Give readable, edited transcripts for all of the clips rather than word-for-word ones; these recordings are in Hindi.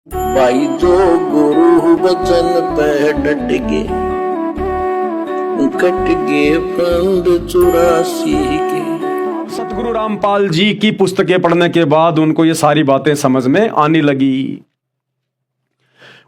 भाई जो गुरु वचन पे डट के कट गए फंद 84 के। सतगुरु रामपाल जी की पुस्तकें पढ़ने के बाद उनको ये सारी बातें समझ में आने लगी।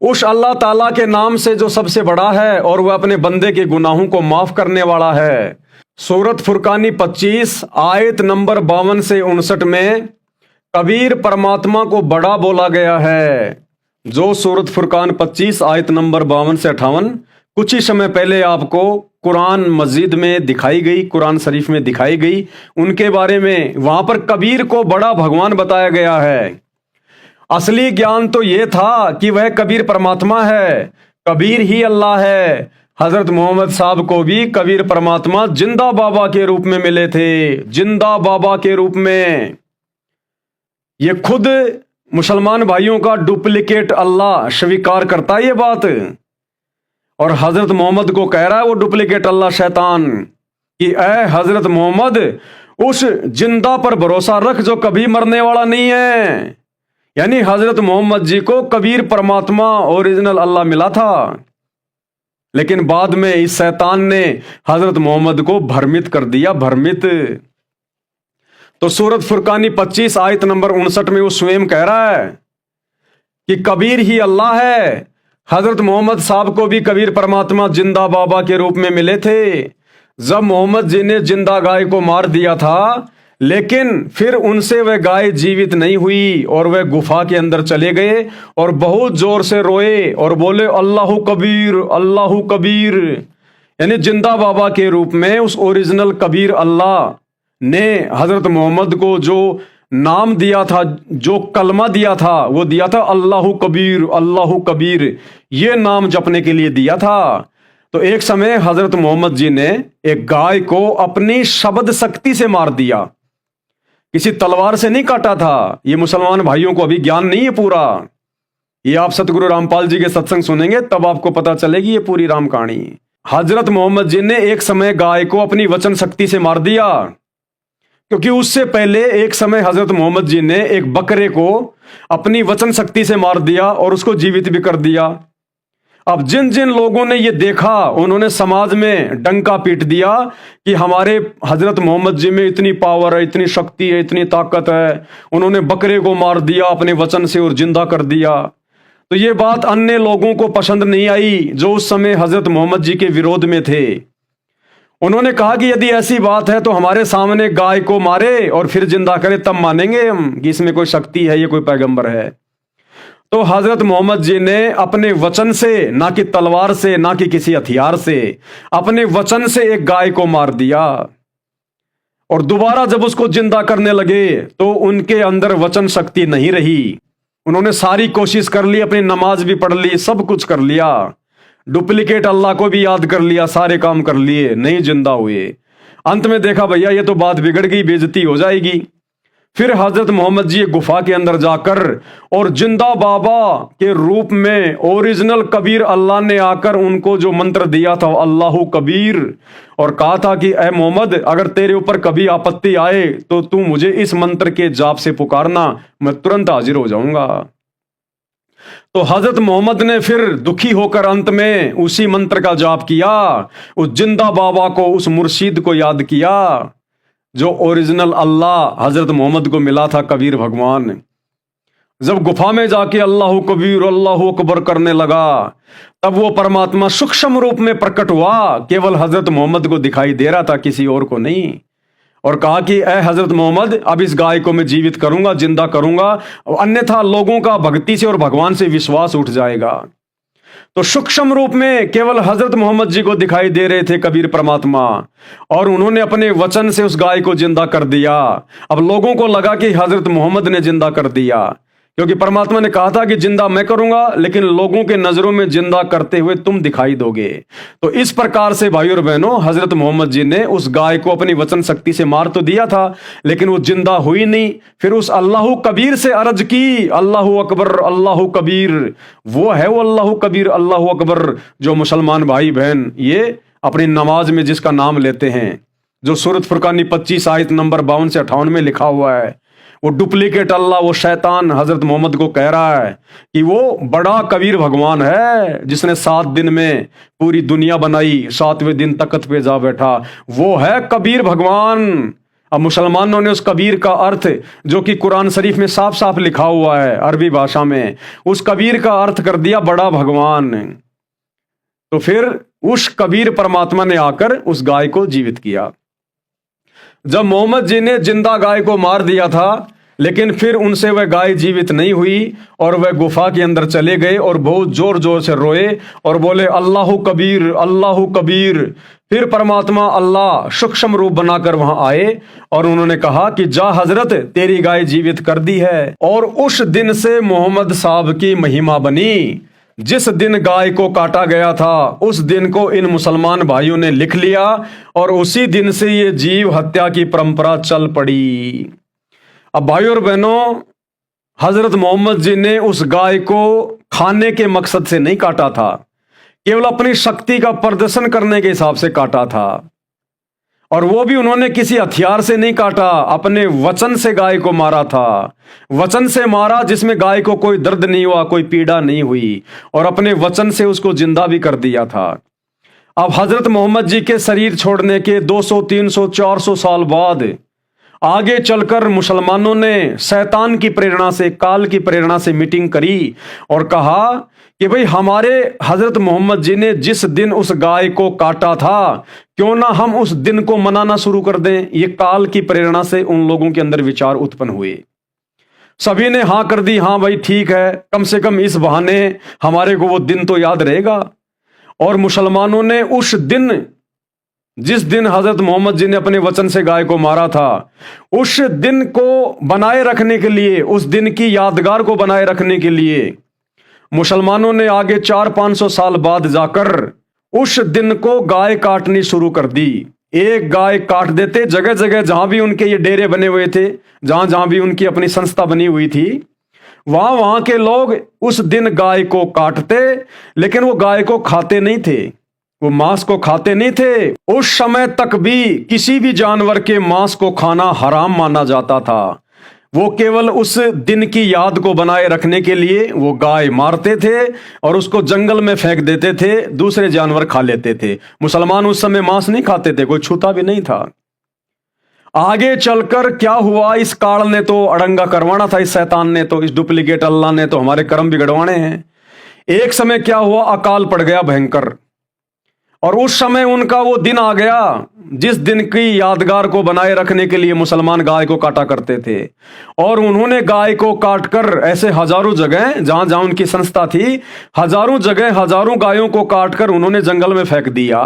उस अल्लाह ताला के नाम से जो सबसे बड़ा है और वह अपने बंदे के गुनाहों को माफ करने वाला है। सूरत फुरकानी 25 आयत नंबर 52 से 59 में कबीर परमात्मा को बड़ा बोला गया है। जो सूरत फुरकान 25 आयत नंबर 52 से 58 कुछ ही समय पहले आपको कुरान मस्जिद में दिखाई गई, कुरान शरीफ में दिखाई गई, उनके बारे में वहां पर कबीर को बड़ा भगवान बताया गया है। असली ज्ञान तो यह था कि वह कबीर परमात्मा है, कबीर ही अल्लाह है। हजरत मोहम्मद साहब को भी कबीर परमात्मा जिंदा बाबा के रूप में मिले थे, जिंदा बाबा के रूप में। ये खुद मुसलमान भाइयों का डुप्लीकेट अल्लाह स्वीकार करता है ये बात, और हजरत मोहम्मद को कह रहा है वो डुप्लीकेट अल्लाह शैतान कि ऐ हजरत मोहम्मद उस जिंदा पर भरोसा रख जो कभी मरने वाला नहीं है। यानी हजरत मोहम्मद जी को कबीर परमात्मा ओरिजिनल अल्लाह मिला था, लेकिन बाद में इस शैतान ने हजरत मोहम्मद को भ्रमित कर दिया, भ्रमित। तो सूरत फुरकानी 25 आयत नंबर 59 में वो स्वयं कह रहा है कि कबीर ही अल्लाह है। हजरत मोहम्मद साहब को भी कबीर परमात्मा जिंदा बाबा के रूप में मिले थे। जब मोहम्मद जी ने जिंदा गाय को मार दिया था, लेकिन फिर उनसे वह गाय जीवित नहीं हुई और वह गुफा के अंदर चले गए और बहुत जोर से रोए और बोले अल्लाहु कबीर, अल्लाहु कबीर। यानी जिंदा बाबा के रूप में उस ओरिजिनल कबीर अल्लाह ने हजरत मोहम्मद को जो नाम दिया था, जो कलमा दिया था, वो दिया था अल्लाहु कबीर, अल्लाहु कबीर, ये नाम जपने के लिए दिया था। तो एक समय हजरत मोहम्मद जी ने एक गाय को अपनी शब्द शक्ति से मार दिया, किसी तलवार से नहीं काटा था। ये मुसलमान भाइयों को अभी ज्ञान नहीं है पूरा। ये आप सतगुरु रामपाल जी के सत्संग सुनेंगे तब आपको पता चलेगी ये पूरी राम कहानी। हजरत मोहम्मद जी ने एक समय गाय को अपनी वचन शक्ति से मार दिया, क्योंकि उससे पहले एक समय हजरत मोहम्मद जी ने एक बकरे को अपनी वचन शक्ति से मार दिया और उसको जीवित भी कर दिया। अब जिन जिन लोगों ने ये देखा उन्होंने समाज में डंका पीट दिया कि हमारे हजरत मोहम्मद जी में इतनी पावर है, इतनी शक्ति है, इतनी ताकत है। उन्होंने बकरे को मार दिया अपने वचन से और जिंदा कर दिया। तो ये बात अन्य लोगों को पसंद नहीं आई जो उस समय हजरत मोहम्मद जी के विरोध में थे। उन्होंने कहा कि यदि ऐसी बात है तो हमारे सामने गाय को मारे और फिर जिंदा करे, तब मानेंगे हम कि इसमें कोई शक्ति है, ये कोई पैगंबर है। तो हजरत मोहम्मद जी ने अपने वचन से, ना कि तलवार से, ना कि किसी हथियार से, अपने वचन से एक गाय को मार दिया। और दोबारा जब उसको जिंदा करने लगे तो उनके अंदर वचन शक्ति नहीं रही। उन्होंने सारी कोशिश कर ली, अपनी नमाज भी पढ़ ली, सब कुछ कर लिया, डुप्लीकेट अल्लाह को भी याद कर लिया, सारे काम कर लिए, नहीं जिंदा हुए। अंत में देखा भैया ये तो बात बिगड़ गई, बेइज्जती हो जाएगी। फिर हजरत मोहम्मद जी गुफा के अंदर जाकर और जिंदा बाबा के रूप में ओरिजिनल कबीर अल्लाह ने आकर उनको जो मंत्र दिया था अल्लाहु कबीर, और कहा था कि ऐ मोहम्मद अगर तेरे ऊपर कभी आपत्ति आए तो तू मुझे इस मंत्र के जाप से पुकारना, मैं तुरंत हाजिर हो जाऊंगा। तो हजरत मोहम्मद ने फिर दुखी होकर अंत में उसी मंत्र का जाप किया, उस जिंदा बाबा को, उस मुर्शिद को याद किया जो ओरिजिनल अल्लाह हजरत मोहम्मद को मिला था, कबीर भगवान। जब गुफा में जाके अल्लाहु कबीर, अल्लाहु अकबर करने लगा, तब वो परमात्मा सूक्ष्म रूप में प्रकट हुआ, केवल हजरत मोहम्मद को दिखाई दे रहा था, किसी और को नहीं। और कहा कि ऐ हजरत मोहम्मद अब इस गाय को मैं जीवित करूंगा, जिंदा करूंगा, अन्यथा लोगों का भक्ति से और भगवान से विश्वास उठ जाएगा। तो सूक्ष्म रूप में केवल हजरत मोहम्मद जी को दिखाई दे रहे थे कबीर परमात्मा, और उन्होंने अपने वचन से उस गाय को जिंदा कर दिया। अब लोगों को लगा कि हजरत मोहम्मद ने जिंदा कर दिया, क्योंकि परमात्मा ने कहा था कि जिंदा मैं करूंगा, लेकिन लोगों के नजरों में जिंदा करते हुए तुम दिखाई दोगे। तो इस प्रकार से भाई और बहनों हजरत मोहम्मद जी ने उस गाय को अपनी वचन शक्ति से मार तो दिया था, लेकिन वो जिंदा हुई नहीं। फिर उस अल्लाहु कबीर से अर्ज की, अल्लाहु अकबर, अल्लाहु कबीर। वो है वो अल्लाहु कबीर, अल्लाहु अकबर जो मुसलमान भाई बहन ये अपनी नमाज में जिसका नाम लेते हैं, जो सूरत फुरकानी 25 आयत नंबर 52 से 58 में लिखा हुआ है, वो डुप्लीकेट अल्लाह, वो शैतान हजरत मोहम्मद को कह रहा है कि वो बड़ा कबीर भगवान है जिसने 7 दिन में पूरी दुनिया बनाई, 7वें दिन तख्त पे जा बैठा, वो है कबीर भगवान। अब मुसलमानों ने उस कबीर का अर्थ, जो कि कुरान शरीफ में साफ साफ लिखा हुआ है अरबी भाषा में, उस कबीर का अर्थ कर दिया बड़ा भगवान। तो फिर उस कबीर परमात्मा ने आकर उस गाय को जीवित किया। जब मोहम्मद जी ने जिंदा गाय को मार दिया था, लेकिन फिर उनसे वह गाय जीवित नहीं हुई और वह गुफा के अंदर चले गए और बहुत जोर जोर से रोए और बोले अल्लाहु कबीर, अल्लाहु कबीर। फिर परमात्मा अल्लाह सूक्ष्म रूप बनाकर वहां आए और उन्होंने कहा कि जा हजरत, तेरी गाय जीवित कर दी है। और उस दिन से मोहम्मद साहब की महिमा बनी। जिस दिन गाय को काटा गया था उस दिन को इन मुसलमान भाइयों ने लिख लिया और उसी दिन से ये जीव हत्या की परंपरा चल पड़ी। अब भाइयों और बहनों, हजरत मोहम्मद जी ने उस गाय को खाने के मकसद से नहीं काटा था, केवल अपनी शक्ति का प्रदर्शन करने के हिसाब से काटा था। और वो भी उन्होंने किसी हथियार से नहीं काटा, अपने वचन से गाय को मारा था। वचन से मारा जिसमें गाय को कोई दर्द नहीं हुआ, कोई पीड़ा नहीं हुई, और अपने वचन से उसको जिंदा भी कर दिया था। अब हजरत मोहम्मद जी के शरीर छोड़ने के 200, 300, 400 साल बाद आगे चलकर मुसलमानों ने शैतान की प्रेरणा से, काल की प्रेरणा से मीटिंग करी और कहा कि भाई हमारे हजरत मोहम्मद जी ने जिस दिन उस गाय को काटा था, क्यों ना हम उस दिन को मनाना शुरू कर दें। ये काल की प्रेरणा से उन लोगों के अंदर विचार उत्पन्न हुए। सभी ने हाँ कर दी, हाँ भाई ठीक है, कम से कम इस बहाने हमारे को वो दिन तो याद रहेगा। और मुसलमानों ने उस दिन, जिस दिन हजरत मोहम्मद जी ने अपने वचन से गाय को मारा था, उस दिन को बनाए रखने के लिए, उस दिन की यादगार को बनाए रखने के लिए मुसलमानों ने आगे 400-500 साल बाद जाकर उस दिन को गाय काटनी शुरू कर दी। एक गाय काट देते, जगह जगह जहां भी उनके ये डेरे बने हुए थे, जहां जहां भी उनकी अपनी संस्था बनी हुई थी, वहां वहां के लोग उस दिन गाय को काटते, लेकिन वो गाय को खाते नहीं थे, वो मांस को खाते नहीं थे। उस समय तक भी किसी भी जानवर के मांस को खाना हराम माना जाता था। वो केवल उस दिन की याद को बनाए रखने के लिए वो गाय मारते थे और उसको जंगल में फेंक देते थे, दूसरे जानवर खा लेते थे। मुसलमान उस समय मांस नहीं खाते थे, कोई छूता भी नहीं था। आगे चलकर क्या हुआ, इस काल ने तो अड़ंगा करवाना था, इस शैतान ने तो, इस डुप्लीकेट अल्लाह ने तो हमारे कर्म बिगड़वाने हैं। एक समय क्या हुआ, अकाल पड़ गया भयंकर, और उस समय उनका वो दिन आ गया जिस दिन की यादगार को बनाए रखने के लिए मुसलमान गाय को काटा करते थे। और उन्होंने गाय को काटकर ऐसे हजारों जगह, जहां जहां उनकी संस्था थी, हजारों जगह हजारों गायों को काटकर उन्होंने जंगल में फेंक दिया।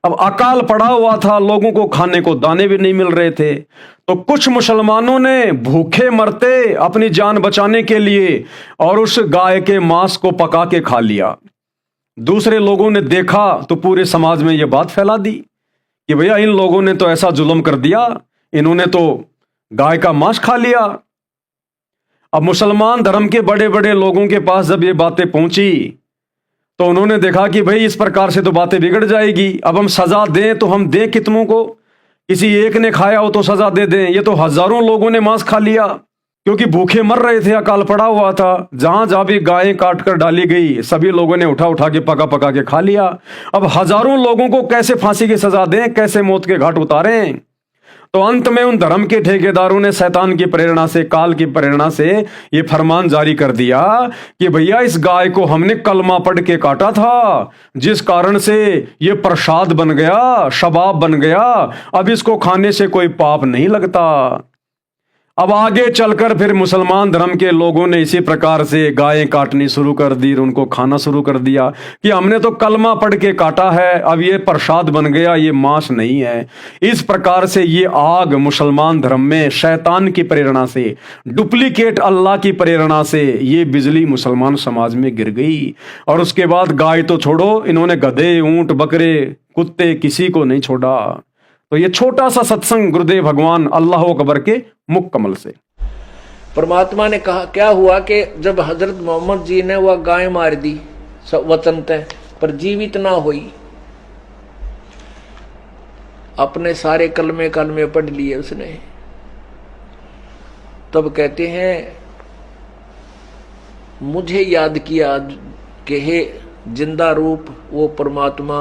अब अकाल पड़ा हुआ था, लोगों को खाने को दाने भी नहीं मिल रहे थे, तो कुछ मुसलमानों ने भूखे मरते अपनी जान बचाने के लिए और उस गाय के मांस को पका के खा लिया। दूसरे लोगों ने देखा तो पूरे समाज में यह बात फैला दी कि भैया इन लोगों ने तो ऐसा जुल्म कर दिया, इन्होंने तो गाय का मांस खा लिया। अब मुसलमान धर्म के बड़े बड़े लोगों के पास जब ये बातें पहुंची तो उन्होंने देखा कि भाई इस प्रकार से तो बातें बिगड़ जाएगी, अब हम सजा दें तो हम दें कितनों को, किसी एक ने खाया हो तो सजा दे दें, ये तो हजारों लोगों ने मांस खा लिया क्योंकि भूखे मर रहे थे, अकाल पड़ा हुआ था। जहां जहां भी गायें काट कर डाली गई सभी लोगों ने उठा उठा के पका पका के खा लिया। अब हजारों लोगों को कैसे फांसी की सजा दें, कैसे मौत के घाट उतारें। तो अंत में उन धर्म के ठेकेदारों ने शैतान की प्रेरणा से, काल की प्रेरणा से ये फरमान जारी कर दिया कि भैया इस गाय को हमने कलमा पढ़ के काटा था, जिस कारण से ये प्रसाद बन गया, शबाब बन गया, अब इसको खाने से कोई पाप नहीं लगता। अब आगे चलकर फिर मुसलमान धर्म के लोगों ने इसी प्रकार से गायें काटनी शुरू कर दी, उनको खाना शुरू कर दिया कि हमने तो कलमा पढ़ के काटा है, अब ये प्रसाद बन गया, ये मांस नहीं है। इस प्रकार से ये आग मुसलमान धर्म में शैतान की प्रेरणा से, डुप्लीकेट अल्लाह की प्रेरणा से ये बिजली मुसलमान समाज में गिर गई। और उसके बाद गाय तो छोड़ो, इन्होंने गधे, ऊंट, बकरे, कुत्ते, किसी को नहीं छोड़ा। तो ये छोटा सा सत्संग गुरुदेव भगवान अल्लाह अकबर के मुख कमल से परमात्मा ने कहा। क्या हुआ कि जब हजरत मोहम्मद जी ने वह गाय मार दी वतन तय, पर जीवित ना हुई, अपने सारे कलमे पढ़ लिए उसने, तब कहते हैं मुझे याद किया कि हे जिंदा रूप वो परमात्मा,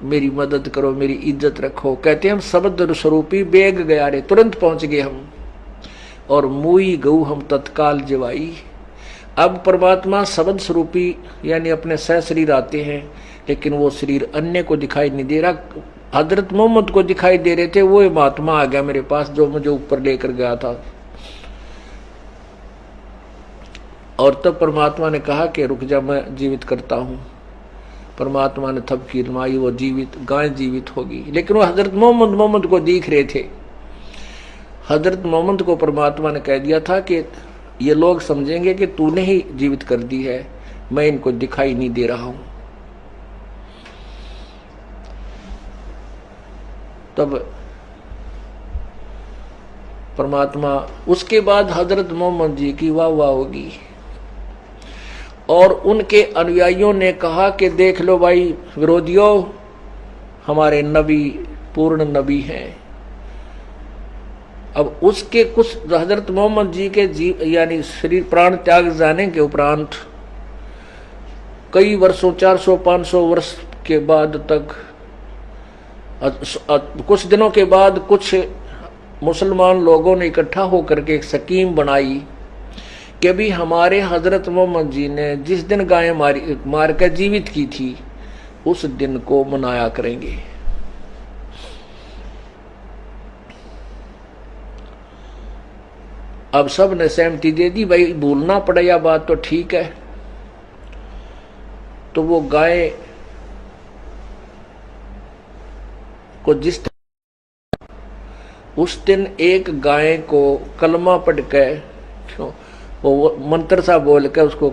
मेरी मदद करो, मेरी इज्जत रखो। कहते हैं हम शब्द स्वरूपी बेग गया रे, तुरंत पहुंच गए हम, और मुई गऊ हम तत्काल जवाई। अब परमात्मा शब्द स्वरूपी यानी अपने सह शरीर आते हैं, लेकिन वो शरीर अन्य को दिखाई नहीं दे रहा। हजरत मोहम्मद को दिखाई दे रहे थे, वो महात्मा आ गया मेरे पास जो मुझे ऊपर लेकर गया था। और तब परमात्मा ने कहा कि रुक जा, मैं जीवित करता हूं। परमात्मा ने थपकी मारी, वो जीवित, गाय जीवित होगी। लेकिन वो हजरत मोहम्मद को दिख रहे थे। हजरत मोहम्मद को परमात्मा ने कह दिया था कि ये लोग समझेंगे कि तूने ही जीवित कर दी है, मैं इनको दिखाई नहीं दे रहा हूं। तब परमात्मा, उसके बाद हजरत मोहम्मद जी की वाह वाह होगी, और उनके अनुयायियों ने कहा कि देख लो भाई विरोधियों, हमारे नबी पूर्ण नबी हैं। अब उसके कुछ हजरत मोहम्मद जी के जीव यानी शरीर प्राण त्याग जाने के उपरांत कई वर्षों, 400-500 वर्ष के बाद तक, कुछ दिनों के बाद कुछ मुसलमान लोगों ने इकट्ठा होकर के एक स्कीम बनाई कि भी हमारे हजरत मोहम्मद जी ने जिस दिन गाय मार कर जीवित की थी, उस दिन को मनाया करेंगे। अब सब ने सहमति दे दी, भाई भूलना पड़ा यह बात तो ठीक है। तो वो गाय को जिस उस दिन एक गाय को कलमा पढ़ के, वो मंत्र सा बोल के उसको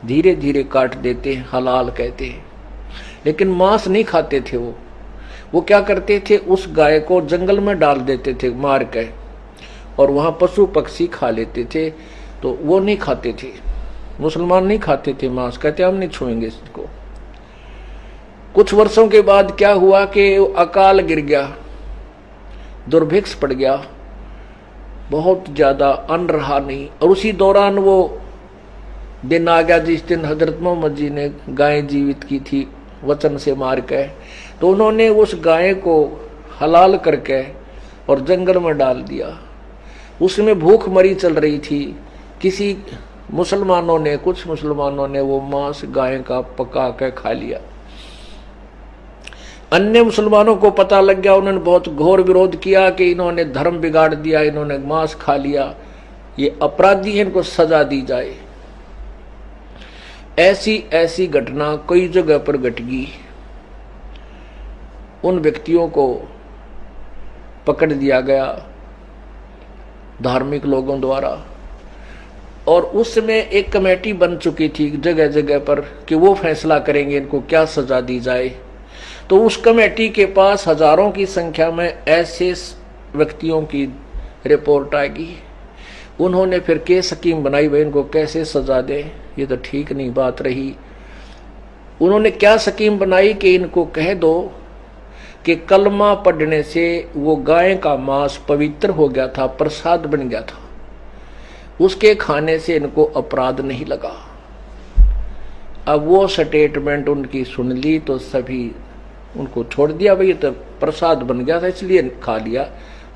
धीरे धीरे काट देते हैं, हलाल कहते हैं। लेकिन मांस नहीं खाते थे वो क्या करते थे, उस गाय को जंगल में डाल देते थे मार के, और वहां पशु पक्षी खा लेते थे। तो वो नहीं खाते थे, मुसलमान नहीं खाते थे मांस, कहते हम नहीं छुएंगे इसको। कुछ वर्षों के बाद क्या हुआ कि अकाल गिर गया, दुर्भिक्ष पड़ गया, बहुत ज्यादा अन्न रहा नहीं। और उसी दौरान वो दिन आ गया जिस दिन हजरत मोहम्मद जी ने गाय जीवित की थी वचन से मार के। तो उन्होंने उस गाय को हलाल करके और जंगल में डाल दिया। उसमें भूख मरी चल रही थी। किसी मुसलमानों ने, कुछ मुसलमानों ने वो मांस गाय का पका के खा लिया। अन्य मुसलमानों को पता लग गया, उन्होंने बहुत घोर विरोध किया कि इन्होंने धर्म बिगाड़ दिया, इन्होंने मांस खा लिया, ये अपराधी है, इनको सजा दी जाए। ऐसी ऐसी घटना कई जगह पर घट गई। उन व्यक्तियों को पकड़ दिया गया धार्मिक लोगों द्वारा, और उसमें एक कमेटी बन चुकी थी जगह जगह पर कि वो फैसला करेंगे इनको क्या सजा दी जाए। तो उस कमेटी के पास हजारों की संख्या में ऐसे व्यक्तियों की रिपोर्ट आएगी। उन्होंने फिर के स्कीम बनाई, भाई इनको कैसे सजा दें, ये तो ठीक नहीं बात रही। उन्होंने क्या स्कीम बनाई कि इनको कह दो कि कलमा पढ़ने से वो गाय का मांस पवित्र हो गया था, प्रसाद बन गया था, उसके खाने से इनको अपराध नहीं लगा। अब वो स्टेटमेंट उनकी सुन ली तो सभी उनको छोड़ दिया, भाई ये तो प्रसाद बन गया था इसलिए खा लिया,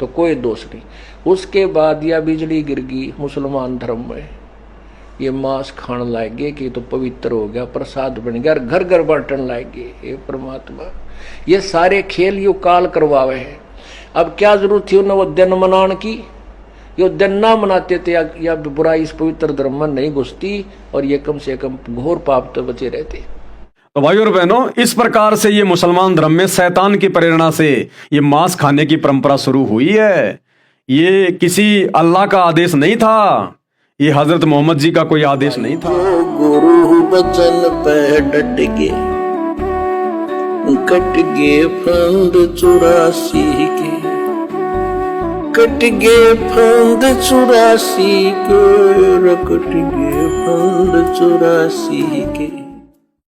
तो कोई दोष नहीं। उसके बाद यह बिजली गिर गई मुसलमान धर्म में, ये मांस खाने लाएंगे कि तो पवित्र हो गया, प्रसाद बन गया, घर घर बांटन लाएंगे। ये परमात्मा ये सारे खेल यू काल करवावे हैं। अब क्या जरूरत थी उन्हें वो दिन मनाने की, यो दिन ना मनाते थे या बुराई इस पवित्र धर्म में नहीं घुसती, और ये कम से कम घोर पाप तो बचे रहते। तो भाई और बहनों, इस प्रकार से ये मुसलमान धर्म में शैतान की प्रेरणा से ये मांस खाने की परंपरा शुरू हुई है। ये किसी अल्लाह का आदेश नहीं था, ये हजरत मोहम्मद जी का कोई आदेश नहीं था। जो गुरु बचन पे डट गे, कट गे फंद 84 के, कट गे फंद 84 के, कट गे फंद 84 के।